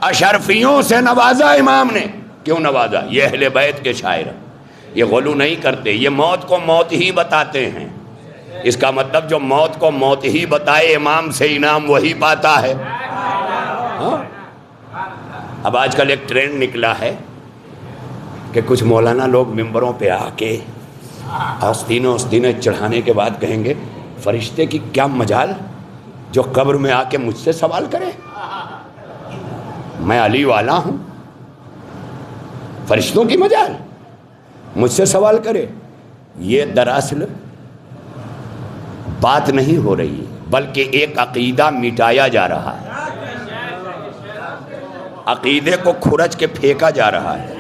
اشرفیوں سے نوازا امام نے. کیوں نوازا؟ یہ اہل بیت کے شاعر ہیں، یہ غلو نہیں کرتے. یہ موت کو موت ہی بتاتے ہیں. اس کا مطلب جو موت کو موت ہی بتائے امام سے انعام وہی پاتا ہے. اب آج کل ایک ٹرینڈ نکلا ہے کہ کچھ مولانا لوگ ممبروں پہ آ کے آستینیں چڑھانے کے بعد کہیں گے فرشتے کی کیا مجال جو قبر میں آ کے مجھ سے سوال کرے، میں علی والا ہوں، فرشتوں کی مجال مجھ سے سوال کرے۔ یہ دراصل بات نہیں ہو رہی ہے، بلکہ ایک عقیدہ مٹایا جا رہا ہے، عقیدے کو کھرچ کے پھینکا جا رہا ہے۔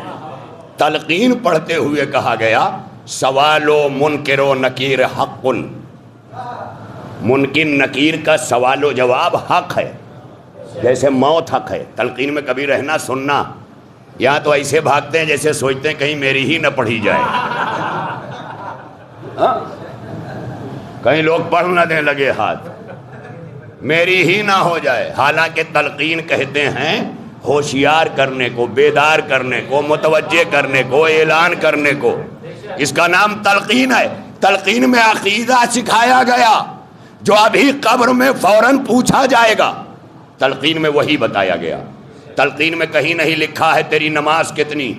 تلقین پڑھتے ہوئے کہا گیا سوال و منکر و نکیر حق، منکر نکیر کا سوال و جواب حق ہے، جیسے موت حق ہے۔ تلقین میں کبھی رہنا سننا، یہاں تو ایسے بھاگتے ہیں جیسے سوچتے ہیں کہیں میری ہی نہ پڑھی جائے، کہیں لوگ پڑھ نہ دیں لگے ہاتھ، میری ہی نہ ہو جائے۔ حالانکہ تلقین کہتے ہیں ہوشیار کرنے کو، بیدار کرنے کو، متوجہ کرنے کو، اعلان کرنے کو، اس کا نام تلقین ہے۔ تلقین میں عقیدہ سکھایا گیا جو ابھی قبر میں فوراً پوچھا جائے گا، تلقین میں وہی بتایا گیا۔ تلقین میں کہیں نہیں لکھا ہے تیری نماز کتنی،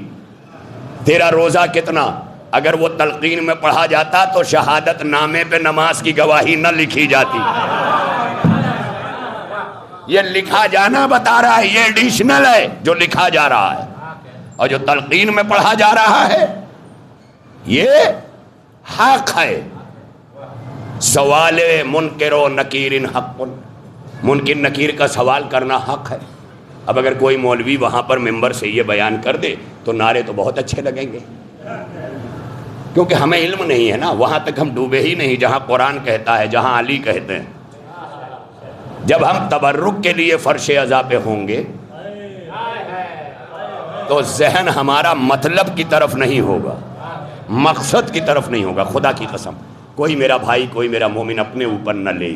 تیرا روزہ کتنا، اگر وہ تلقین میں پڑھا جاتا تو شہادت نامے پہ نماز کی گواہی نہ لکھی جاتی۔ یہ لکھا جانا بتا رہا ہے، یہ ایڈیشنل ہے جو لکھا جا رہا ہے، اور جو تلقین میں پڑھا جا رہا ہے یہ حق ہے۔ سوال منکر و نکیر حق، منکر نکیر کا سوال کرنا حق ہے۔ اب اگر کوئی مولوی وہاں پر ممبر سے یہ بیان کر دے تو نعرے تو بہت اچھے لگیں گے، کیونکہ ہمیں علم نہیں ہے نا، وہاں تک ہم ڈوبے ہی نہیں جہاں قرآن کہتا ہے، جہاں علی کہتے ہیں۔ جب ہم تبرک کے لیے فرش عزا پہ ہوں گے تو ذہن ہمارا مطلب کی طرف نہیں ہوگا، مقصد کی طرف نہیں ہوگا۔ خدا کی قسم کوئی میرا بھائی، کوئی میرا مومن اپنے اوپر نہ لے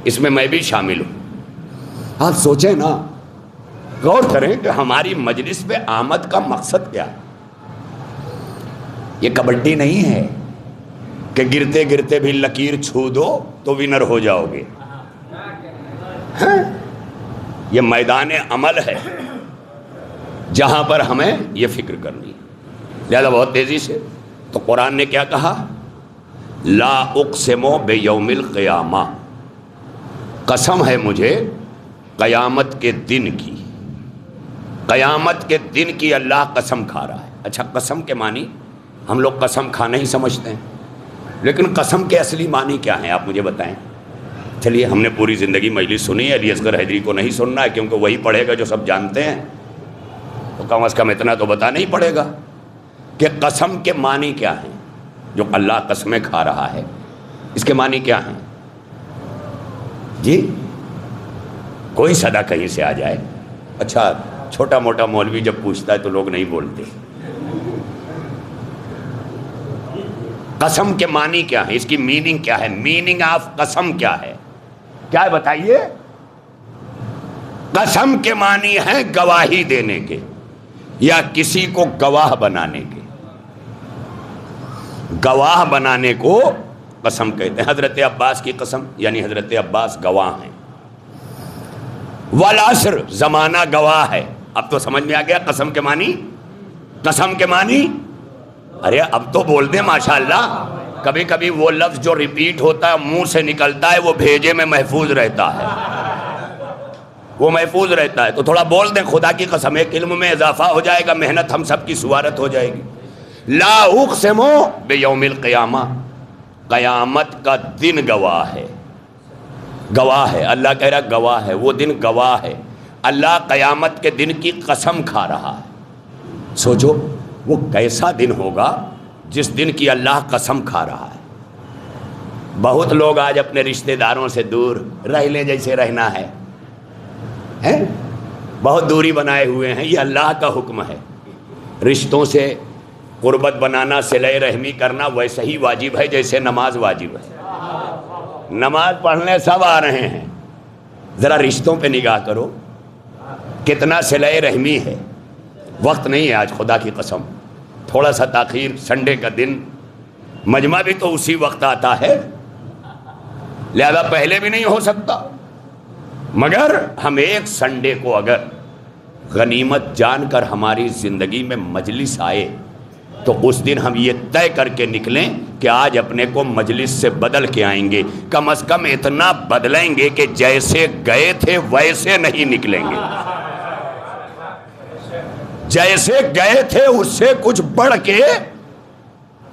اس میں بھی شامل ہوں۔ آپ سوچیں نا، غور کریں کہ ہماری مجلس پہ آمد کا مقصد کیا ہے۔ یہ کبڈی نہیں ہے کہ گرتے گرتے بھی لکیر چھو دو تو ونر ہو جاؤ گے، یہ میدان عمل ہے جہاں پر ہمیں یہ فکر کرنی ہے۔ لہذا بہت تیزی سے تو قرآن نے کیا کہا، لا اقسم بیوم القیامہ، قسم ہے مجھے قیامت کے دن کی، قیامت کے دن کی اللہ قسم کھا رہا ہے۔ اچھا، قسم کے معنی ہم لوگ قسم کھانا ہی سمجھتے ہیں، لیکن قسم کے اصلی معنی کیا ہیں آپ مجھے بتائیں۔ چلیے، ہم نے پوری زندگی مجلس سنی ہے، علی اصغر حیدری کو نہیں سننا ہے کیونکہ وہی پڑھے گا جو سب جانتے ہیں، تو کم از کم اتنا تو بتا نہیں پڑے گا کہ قسم کے معنی کیا ہیں۔ جو اللہ قسمیں کھا رہا ہے اس کے معنی کیا ہیں جی؟ کوئی صدا کہیں سے آ جائے۔ اچھا، چھوٹا موٹا مولوی جب پوچھتا ہے تو لوگ نہیں بولتے۔ قسم کے معنی کیا ہے، اس کی میننگ کیا ہے، میننگ آف قسم کیا ہے، کیا ہے بتائیے؟ قسم کے معنی ہے گواہی دینے کے یا کسی کو گواہ بنانے کے، گواہ بنانے کو قسم کہتے ہیں۔ حضرت عباس کی قسم، یعنی حضرت عباس گواہ ہیں۔ والعصر، زمانہ گواہ ہے۔ اب تو سمجھ میں آ گیا قسم کے معنی، قسم کے معنی۔ ارے اب تو بول دیں ماشاءاللہ، کبھی کبھی وہ لفظ جو ریپیٹ ہوتا ہے منہ سے نکلتا ہے وہ بھیجے میں محفوظ رہتا ہے، وہ محفوظ رہتا ہے، تو تھوڑا بول دیں خدا کی قسم، ایک علم میں اضافہ ہو جائے گا، محنت ہم سب کی سوارت ہو جائے گی۔ لا اقسم بیوم القیامہ، قیامت کا دن گواہ ہے، گواہ ہے۔ اللہ کہہ رہا گواہ ہے، وہ دن گواہ ہے۔ اللہ قیامت کے دن کی قسم کھا رہا ہے۔ سوچو وہ کیسا دن ہوگا جس دن کی اللہ قسم کھا رہا ہے۔ بہت لوگ آج اپنے رشتہ داروں سے دور رہ لیں جیسے رہنا ہے، بہت دوری بنائے ہوئے ہیں، یہ اللہ کا حکم ہے۔ رشتوں سے قربت بنانا، صلہ رحمی کرنا ویسے ہی واجب ہے جیسے نماز واجب ہے۔ نماز پڑھنے سب آ رہے ہیں، ذرا رشتوں پہ نگاہ کرو، کتنا صلہ رحمی ہے۔ وقت نہیں ہے آج خدا کی قسم، تھوڑا سا تاخیر، سنڈے کا دن، مجمع بھی تو اسی وقت آتا ہے، لہذا پہلے بھی نہیں ہو سکتا۔ مگر ہم ایک سنڈے کو اگر غنیمت جان کر ہماری زندگی میں مجلس آئے تو اس دن ہم یہ طے کر کے نکلیں کہ آج اپنے کو مجلس سے بدل کے آئیں گے، کم از کم اتنا بدلیں گے کہ جیسے گئے تھے ویسے نہیں نکلیں گے، جیسے گئے تھے اس سے کچھ بڑھ کے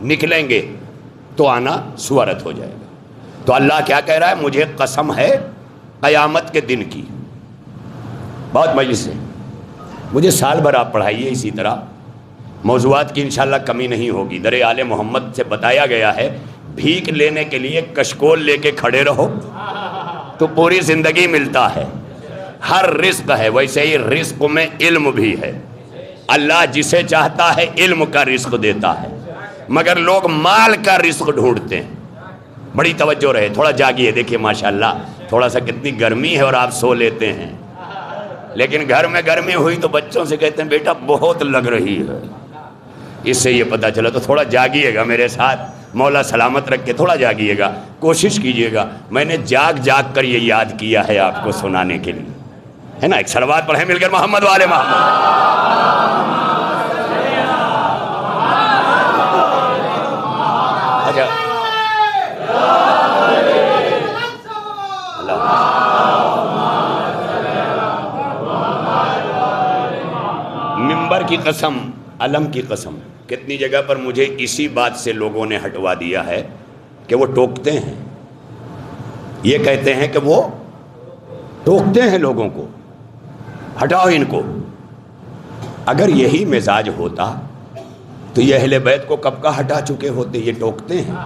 نکلیں گے تو آنا سوارت ہو جائے گا۔ تو اللہ کیا کہہ رہا ہے؟ مجھے قسم ہے قیامت کے دن کی، بہت مجلس ہے، مجھے سال بھر آپ پڑھائیے اسی طرح، موضوعات کی انشاءاللہ کمی نہیں ہوگی۔ در آل محمد سے بتایا گیا ہے بھیک لینے کے لیے کشکول لے کے کھڑے رہو تو پوری زندگی ملتا ہے، ہر رزق ہے، ویسے ہی رزق میں علم بھی ہے، اللہ جسے چاہتا ہے علم کا رزق دیتا ہے، مگر لوگ مال کا رزق ڈھونڈتے ہیں۔ بڑی توجہ رہے، تھوڑا جاگیے، دیکھیے ماشاءاللہ تھوڑا سا کتنی گرمی ہے اور آپ سو لیتے ہیں، لیکن گھر میں گرمی ہوئی تو بچوں سے کہتے ہیں بیٹا بہت لگ رہی ہے، اس سے یہ پتہ چلا۔ تو تھوڑا جاگیے گا میرے ساتھ، مولا سلامت رکھ کے تھوڑا جاگیے گا، کوشش کیجئے گا۔ میں نے جاگ جاگ کر یہ یاد کیا ہے آپ کو سنانے کے لیے، ہے نا؟ ایک صلوات پڑھیں مل کر محمد والے محمد۔ ممبر کی قسم، علم کی قسم، کتنی جگہ پر مجھے اسی بات سے لوگوں نے ہٹوا دیا ہے کہ وہ ٹوکتے ہیں، یہ کہتے ہیں کہ وہ ٹوکتے ہیں لوگوں کو، ہٹاؤ ان کو۔ اگر یہی مزاج ہوتا تو یہ اہل بیت کو کب کا ہٹا چکے ہوتے، یہ ٹوکتے ہیں۔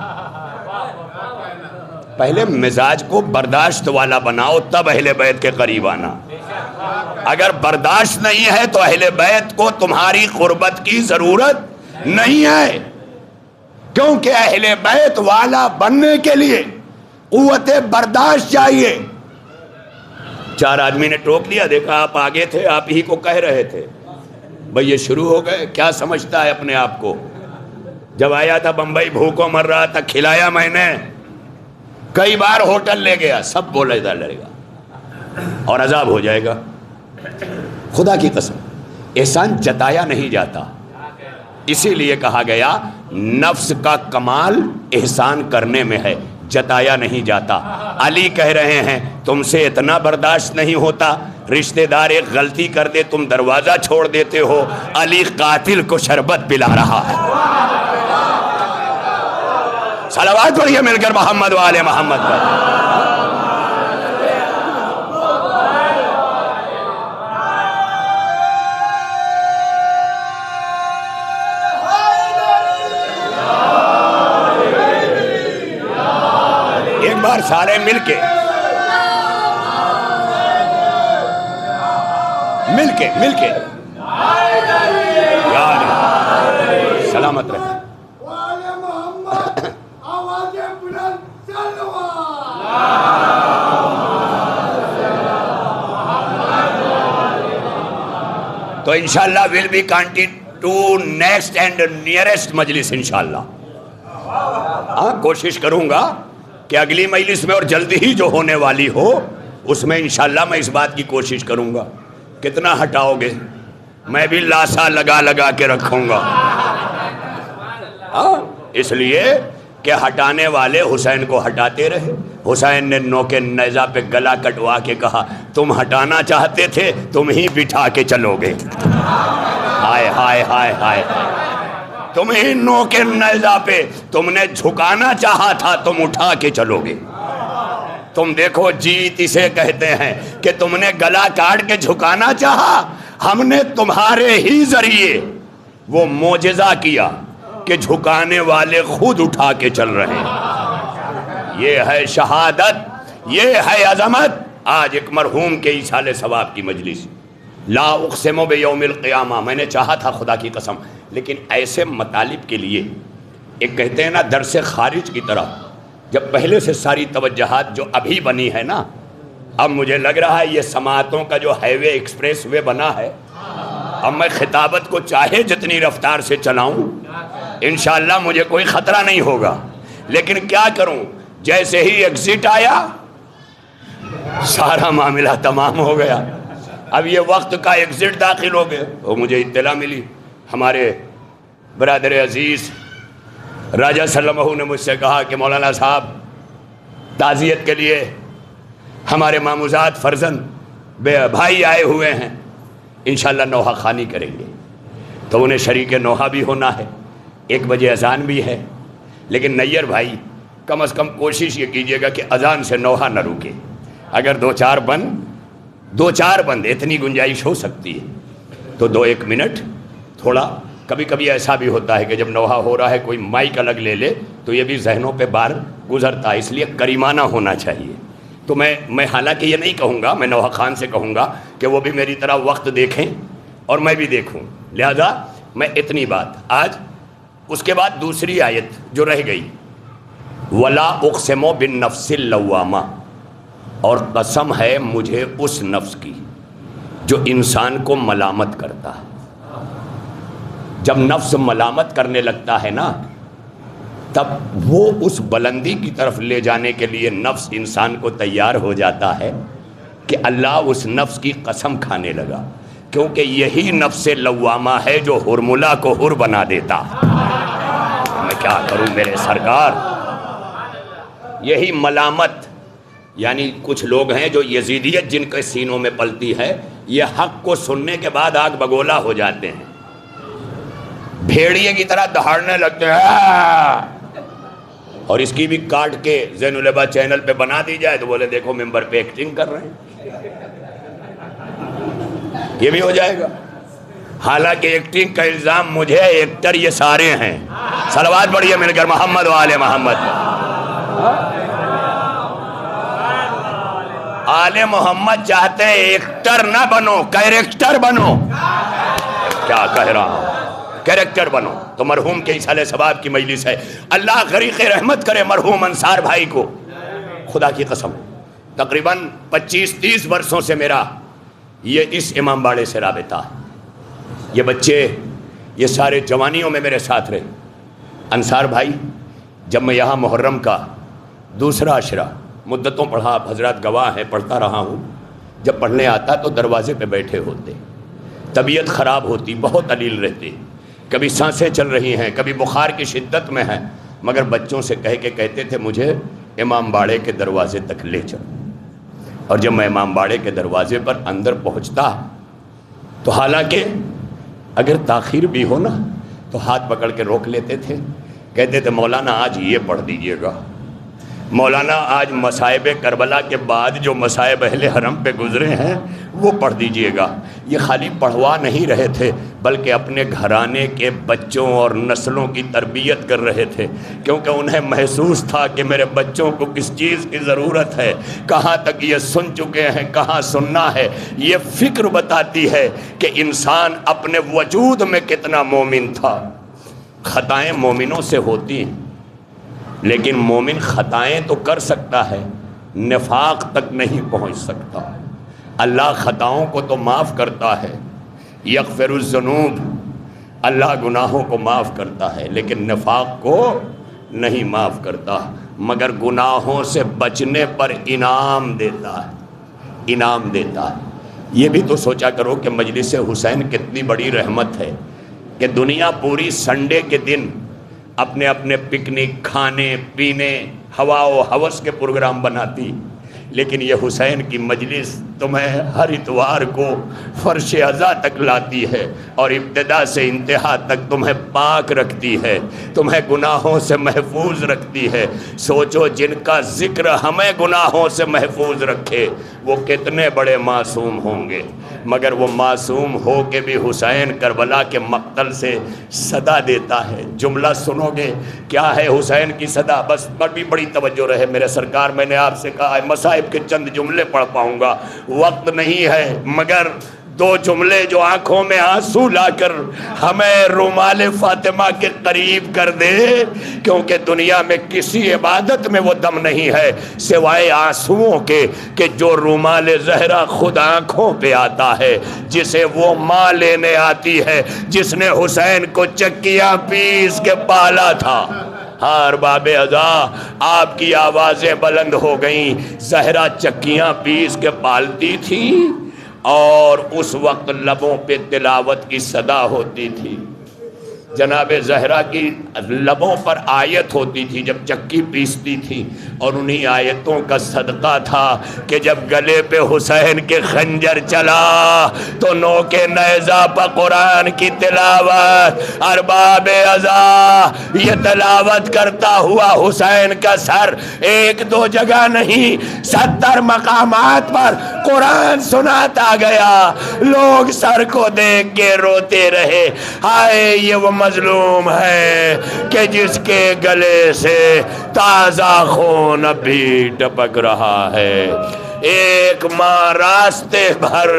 پہلے مزاج کو برداشت والا بناؤ تب اہل بیت کے قریب آنا، اگر برداشت نہیں ہے تو اہل بیت کو تمہاری قربت کی ضرورت نہیں ہے، کیونکہ اہل بیت والا بننے کے لیے قوت برداشت چاہیے۔ چار آدمی نے ٹوک لیا، دیکھا آپ آگے تھے، آپ ہی کو کہہ رہے تھے، بھئی یہ شروع ہو گئے، کیا سمجھتا ہے اپنے آپ کو؟ جب آیا تھا بمبئی بھوکوں مر رہا تھا، کھلایا میں نے، کئی بار ہوٹل لے گیا، سب بولے تھا لڑے گا اور عذاب ہو جائے گا۔ خدا کی قسم احسان جتایا نہیں جاتا، اسی لیے کہا گیا نفس کا کمال احسان کرنے میں ہے، جتایا نہیں جاتا۔ علی کہہ رہے ہیں تم سے اتنا برداشت نہیں ہوتا، رشتہ دار ایک غلطی کر دے تم دروازہ چھوڑ دیتے ہو، علی قاتل کو شربت پلا رہا ہے۔ صلوات پڑھیے مل کر محمد والے محمد پر۔ ایک بار سارے مل کے سلامت رہے۔ تو انشاءاللہ will be continued to next and nearest مجلس انشاءاللہ۔ کوشش کروں گا کہ اگلی مجلس میں اور جلدی ہی جو ہونے والی ہو اس میں انشاءاللہ میں اس بات کی کوشش کروں گا۔ کتنا ہٹاؤ گے؟ میں بھی لاسا لگا لگا کے رکھوں گا، اس لیے کہ ہٹانے والے حسین کو ہٹاتے رہے۔ حسین نے نوکے نیزہ پہ گلا کٹوا کے کہا تم ہٹانا چاہتے تھے تم ہی بٹھا کے چلو گے۔ ہائے ہائے ہائے ہائے، تم ہی نوکے نیزہ پہ تم نے جھکانا چاہا تھا تم اٹھا کے چلو گے۔ تم دیکھو جیت اسے کہتے ہیں کہ تم نے گلا کاٹ کے جھکانا چاہا، ہم نے تمہارے ہی ذریعے وہ معجزہ کیا کہ جھکانے والے خود اٹھا کے چل رہے ہیں۔ یہ ہے شہادت، یہ ہے عظمت۔ آج ایک مرحوم کے ایصال ثواب کی مجلس، لا اقسم بیوم القیامہ، میں نے چاہا تھا خدا کی قسم، لیکن ایسے مطالب کے لیے ایک کہتے ہیں نا درس خارج کی طرح، جب پہلے سے ساری توجہات جو ابھی بنی ہے نا، اب مجھے لگ رہا ہے یہ سماعتوں کا جو ہائی وے ایکسپریس وے بنا ہے، اب میں خطابت کو چاہے جتنی رفتار سے چلاؤں انشاءاللہ مجھے کوئی خطرہ نہیں ہوگا، لیکن کیا کروں، جیسے ہی ایگزٹ آیا سارا معاملہ تمام ہو گیا۔ اب یہ وقت کا ایگزٹ داخل ہو گیا، وہ مجھے اطلاع ملی ہمارے برادر عزیز راجہ سلمہ نے مجھ سے کہا کہ مولانا صاحب تعزیت کے لیے ہمارے ماموزاد فرزند بھائی آئے ہوئے ہیں، انشاءاللہ نوحہ خوانی کریں گے، تو انہیں شریک نوحہ بھی ہونا ہے، 1 بجے اذان بھی ہے، لیکن نیر بھائی کم از کم کوشش یہ کیجئے گا کہ اذان سے نوحہ نہ رکے، اگر 2-4 بند اتنی گنجائش ہو سکتی ہے تو 2-1 منٹ تھوڑا، کبھی کبھی ایسا بھی ہوتا ہے کہ جب نوحہ ہو رہا ہے کوئی مائک الگ لے لے تو یہ بھی ذہنوں پہ بار گزرتا ہے، اس لیے کریمانہ ہونا چاہیے۔ تو میں حالانکہ یہ نہیں کہوں گا، میں نوحہ خان سے کہوں گا کہ وہ بھی میری طرح وقت دیکھیں اور میں بھی دیکھوں، لہذا میں اتنی بات آج، اس کے بعد دوسری آیت جو رہ گئی، وَلَا أُقْسِمُ بِالنَّفْسِ اللَّوَّامَةِ، اور قسم ہے مجھے اس نفس کی جو انسان کو ملامت کرتا ہے۔ جب نفس ملامت کرنے لگتا ہے نا، تب وہ اس بلندی کی طرف لے جانے کے لیے نفس انسان کو تیار ہو جاتا ہے کہ اللہ اس نفس کی قسم کھانے لگا، کیونکہ یہی نفس لوامہ ہے جو ہرملا کو ہر بنا دیتا۔ میں کیا کروں میرے سرکار، یہی ملامت، یعنی کچھ لوگ ہیں جو یزیدیت جن کے سینوں میں پلتی ہے، یہ حق کو سننے کے بعد آگ بگولا ہو جاتے ہیں، بھیڑیے کی طرح دہاڑنے لگتے ہیں، اور اس کی بھی کاٹ کے زین العبا چینل پہ بنا دی جائے تو بولے دیکھو ممبر پہ ایکٹنگ کر رہے ہیں، یہ بھی ہو جائے گا۔ حالانکہ ایکٹنگ کا الزام مجھے، ایکٹر یہ سارے ہیں۔ صلوات پڑھیے مل کر محمد و آل محمد۔ آل محمد چاہتے ہیں ایکٹر نہ بنو، کیریکٹر بنو۔ کیا کہہ رہا ہوں، کیریکٹر بنو۔ تو مرحوم کے ایصال ثواب کی مجلس ہے، اللہ غریق رحمت کرے مرحوم انصار بھائی کو، خدا کی قسم تقریباً 25-30 برسوں سے میرا یہ اس امام باڑے سے رابطہ ہے۔ یہ بچے یہ سارے جوانیوں میں میرے ساتھ رہے۔ انصار بھائی جب میں یہاں محرم کا دوسرا عشرہ مدتوں پڑھا، آپ حضرات گواہ ہیں، پڑھتا رہا ہوں، جب پڑھنے آتا تو دروازے پہ بیٹھے ہوتے، طبیعت خراب ہوتی، بہت علیل رہتے، کبھی سانسیں چل رہی ہیں، کبھی بخار کی شدت میں ہیں، مگر بچوں سے کہہ کے کہتے تھے مجھے امام باڑے کے دروازے تک لے چلو۔ اور جب میں امام باڑے کے دروازے پر اندر پہنچتا تو حالانکہ اگر تاخیر بھی ہو نا تو ہاتھ پکڑ کے روک لیتے تھے، کہتے تھے مولانا آج یہ پڑھ دیجئے گا، مولانا آج مصائب کربلا کے بعد جو مصائب اہل حرم پہ گزرے ہیں وہ پڑھ دیجئے گا۔ یہ خالی پڑھوا نہیں رہے تھے بلکہ اپنے گھرانے کے بچوں اور نسلوں کی تربیت کر رہے تھے، کیونکہ انہیں محسوس تھا کہ میرے بچوں کو کس چیز کی ضرورت ہے، کہاں تک یہ سن چکے ہیں، کہاں سننا ہے۔ یہ فکر بتاتی ہے کہ انسان اپنے وجود میں کتنا مومن تھا۔ خطائیں مومنوں سے ہوتی ہیں، لیکن مومن خطائیں تو کر سکتا ہے، نفاق تک نہیں پہنچ سکتا۔ اللہ خطاؤں کو تو معاف کرتا ہے، یغفر الذنوب، اللہ گناہوں کو معاف کرتا ہے، لیکن نفاق کو نہیں معاف کرتا، مگر گناہوں سے بچنے پر انعام دیتا ہے، انعام دیتا ہے۔ یہ بھی تو سوچا کرو کہ مجلس حسین کتنی بڑی رحمت ہے کہ دنیا پوری سنڈے کے دن اپنے اپنے پکنک، کھانے پینے، ہوا و ہوس کے پروگرام بناتی، لیکن یہ حسین کی مجلس تمہیں ہر اتوار کو فرش عزا تک لاتی ہے اور ابتدا سے انتہا تک تمہیں پاک رکھتی ہے، تمہیں گناہوں سے محفوظ رکھتی ہے۔ سوچو جن کا ذکر ہمیں گناہوں سے محفوظ رکھے وہ کتنے بڑے معصوم ہوں گے، مگر وہ معصوم ہو کے بھی حسین کربلا کے مقتل سے صدا دیتا ہے۔ جملہ سنو گے کیا ہے حسین کی صدا؟ بس بڑی توجہ رہے میرے سرکار، میں نے آپ سے کہا ہے مصائب کے چند جملے پڑھ پاؤں گا، وقت نہیں ہے، مگر 2 جملے جو آنکھوں میں آنسو لا کر ہمیں رومال فاطمہ کے قریب کر دے، کیونکہ دنیا میں کسی عبادت میں وہ دم نہیں ہے سوائے آنسوؤں کے کہ جو رومال زہرا خود آنکھوں پہ آتا ہے، جسے وہ ماں لینے آتی ہے جس نے حسین کو چکیاں پیس کے پالا تھا۔ ہاں ارباب عزا آپ کی آوازیں بلند ہو گئیں، زہرا چکیاں پیس کے پالتی تھی اور اس وقت لبوں پہ تلاوت کی صدا ہوتی تھی۔ جناب زہرا کی لبوں پر آیت ہوتی تھی جب چکی پیستی تھی، اور انہی آیتوں کا صدقہ تھا کہ جب گلے پہ حسین کے خنجر چلا تو نوکے نیزہ پہ قرآن کی تلاوت، ارباب عزا یہ تلاوت کرتا ہوا حسین کا سر ایک دو جگہ نہیں 70 مقامات پر قرآن سناتا گیا، لوگ سر کو دیکھ کے روتے رہے، ہائے یہ وہ مظلوم ہے کہ جس کے گلے سے تازہ خون ابھی ٹپک رہا ہے۔ ایک ماں راستے بھر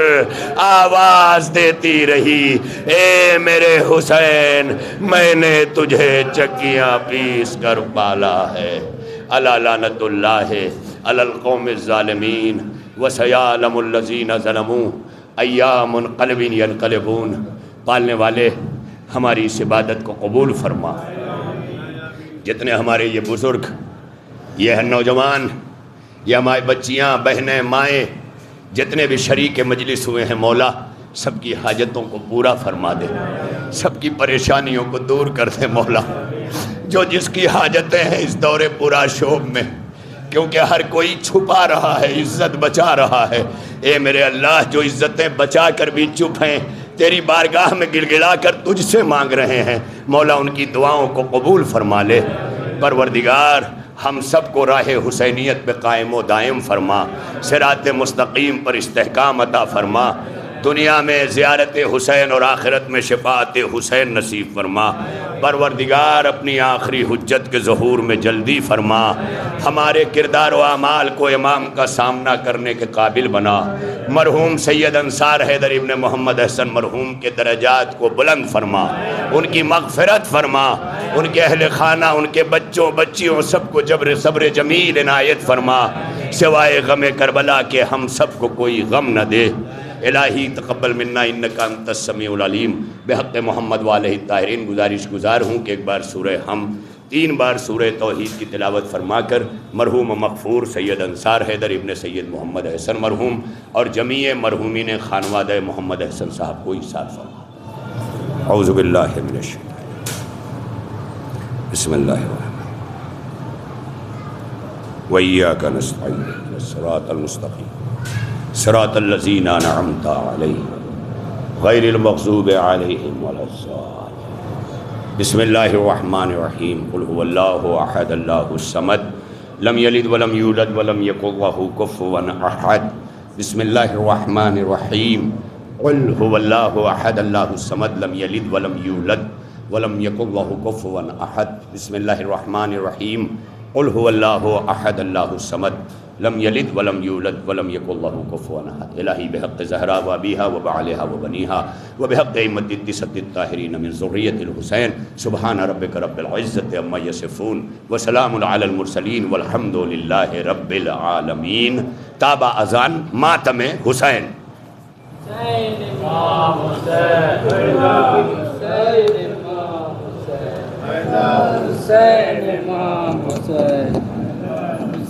آواز دیتی رہی، اے میرے حسین میں نے تجھے چکیاں پیس کر پالا ہے۔ الا لعنت اللہ علی القوم الظالمین وسیعلم الذین ظلموا ایام منقلب ینقلبون۔ پالنے والے ہماری اس عبادت کو قبول فرما۔ جتنے ہمارے یہ بزرگ، یہ نوجوان، یہ ہماری بچیاں، بہنیں، مائیں، جتنے بھی شریک مجلس ہوئے ہیں مولا سب کی حاجتوں کو پورا فرما دے، سب کی پریشانیوں کو دور کر دے مولا۔ جو جس کی حاجتیں ہیں اس دور پورا شوب میں، کیونکہ ہر کوئی چھپا رہا ہے، عزت بچا رہا ہے، اے میرے اللہ جو عزتیں بچا کر بھی چپ ہیں تیری بارگاہ میں گڑ گڑا کر تجھ سے مانگ رہے ہیں مولا، ان کی دعاؤں کو قبول فرما لے۔ پروردگار ہم سب کو راہ حسینیت پہ قائم و دائم فرما، صراط مستقیم پر استحکام عطا فرما، دنیا میں زیارت حسین اور آخرت میں شفاعت حسین نصیب فرما۔ پروردگار اپنی آخری حجت کے ظہور میں جلدی فرما، ہمارے کردار و اعمال کو امام کا سامنا کرنے کے قابل بنا۔ مرحوم سید انصار حیدر ابن محمد احسن مرحوم کے درجات کو بلند فرما، ان کی مغفرت فرما، ان کے اہل خانہ، ان کے بچوں بچیوں سب کو جبر صبر جمیل عنایت فرما، سوائے غم کربلا کے ہم سب کو کوئی غم نہ دے۔ الہی تقبل منا انکا انت السمیع العلیم۔ بحق محمد والہ الطاہرین گزارش گزار ہوں کہ ایک بار سورہ ہم 3 بار سورہ توحید کی تلاوت فرما کر مرحوم مغفور سید انصار حیدر ابن سید محمد احسن مرحوم اور جمیع مرحومین خانوادہ محمد احسن صاحب کو ایصال فرما۔ اعوذ باللہ من الشیطان بسم اللہ الرحمن وإیاک نستعین الصراط المستقیم صراط الذین انعمت علیہم غیر المغضوب علیہم ولا الضالین۔ بسم اللہ الرحمن الرحیم قل هو اللہ احد اللہ الصمد لم یلد ولم یولد ولم یکن لہ کفوا احد۔ بسم اللہ الرحمن الرحیم قل هو اللہ احد اللہ الصمد لم یلد ولم یولد ولم یکن لہ کفوا احد۔ بسم اللہ الرحمن الرحیم قل هو اللہ احد اللہ الصمد لم یلد ولم یولد ولم یکن لہ کفوا احد۔ الہی بحق زہرا و ابیہا و بعلہا و بنیہا و بحق ائمۃ التسعۃ الطاہرین من ذریۃ الحسین سبحان ربک رب العزۃ عما یصفون وسلام علی المرسلین والحمد للہ رب العالمین۔ تابع اذان ماتم حسین۔ حسین امام حسین، حسین امام حسین۔